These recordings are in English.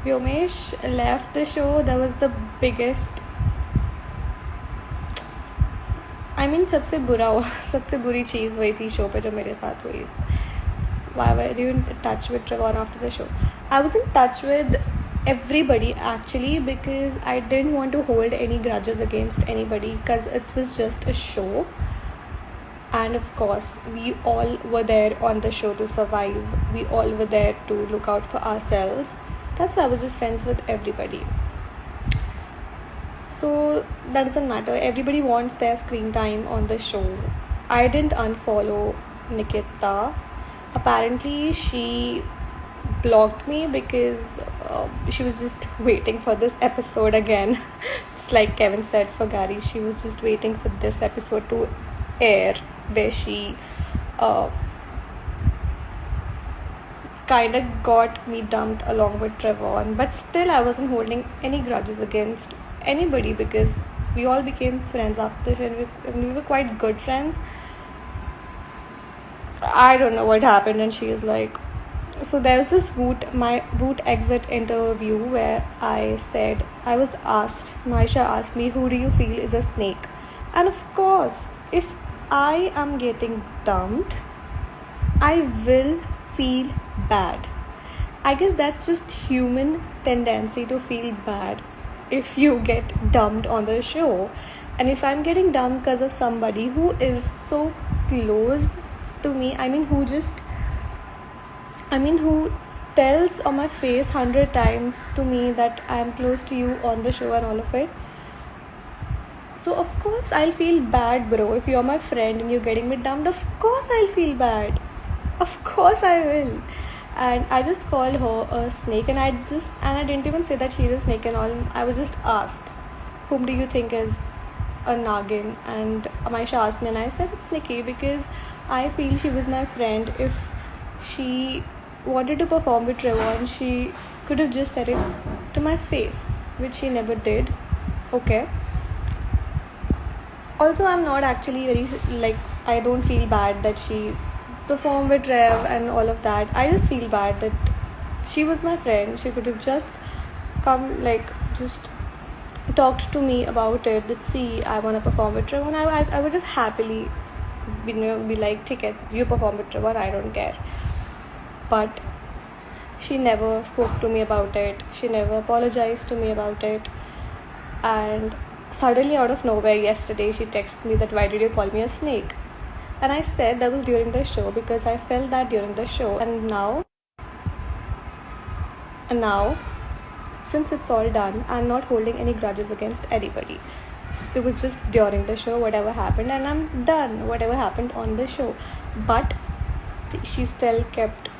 Vyomesh left the show. That was the biggest, I mean, सबसे बुरा हुआ सबसे बुरी चीज़ वही थी शो पे जो मेरे साथ हुई. Why were you in touch with Trevor after the show? I was in touch with everybody actually because I didn't want to hold any grudges against anybody because it was just a show. And of course, we all were there on the show to survive. We all were there to look out for ourselves. That's why I was just friends with everybody. So that doesn't matter. Everybody wants their screen time on the show. I didn't unfollow Nikita. Apparently, she blocked me because she was just waiting for this episode again. Just like Kevin said for Gary, she was just waiting for this episode to air where she kind of got me dumped along with Trevor. But still, I wasn't holding any grudges against anybody because we all became friends after and we were quite good friends. I don't know what happened, and she is like, so there's this my root exit interview where I said, I was asked, Maisha asked me, who do you feel is a snake? And of course, if I am getting dumped, I will feel bad. I guess that's just human tendency to feel bad if you get dumped on the show. And if I'm getting dumped because of somebody who is so close to me, who tells on my face 100 times to me that I'm close to you on the show and all of it. So of course I'll feel bad, bro. If you're my friend and you're getting me dumped, of course I'll feel bad. Of course I will. And I just called her a snake, and I didn't even say that she's a snake and all. I was just asked, whom do you think is a Nagin? And Maisha asked me, and I said it's Nikki because I feel she was my friend. If she wanted to perform with Trevor, and she could have just said it to my face, which she never did. Okay. Also, I'm not actually very, I don't feel bad that she performed with Trev and all of that. I just feel bad that she was my friend. She could have just come, just talked to me about it. That see, I want to perform with Trevor, and I would have happily, be like, take it, you perform with Trevor, I don't care. But she never spoke to me about it. She never apologized to me about it. And suddenly, out of nowhere, yesterday, she texted me that, why did you call me a snake? And I said that was during the show because I felt that during the show. And now, since it's all done, I'm not holding any grudges against anybody. It was just during the show, whatever happened, and I'm done, whatever happened on the show. But she still kept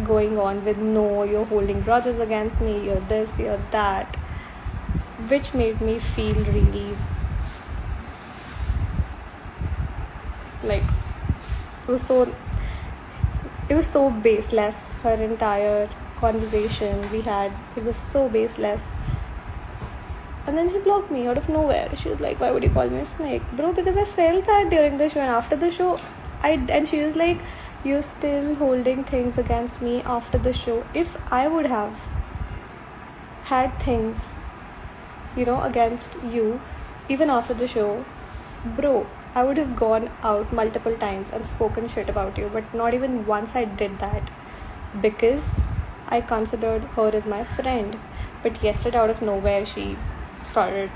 going on with, no, you're holding grudges against me, you're this, you're that, which made me feel really it was so baseless. Her entire conversation we had, it was so baseless. And then she blocked me out of nowhere. She was like, why would you call me a snake? Bro, because I felt that during the show, and after the show, and she was like, you're still holding things against me after the show. If I would have had things, against you, even after the show, bro, I would have gone out multiple times and spoken shit about you. But not even once I did that because I considered her as my friend. But yesterday, out of nowhere, she started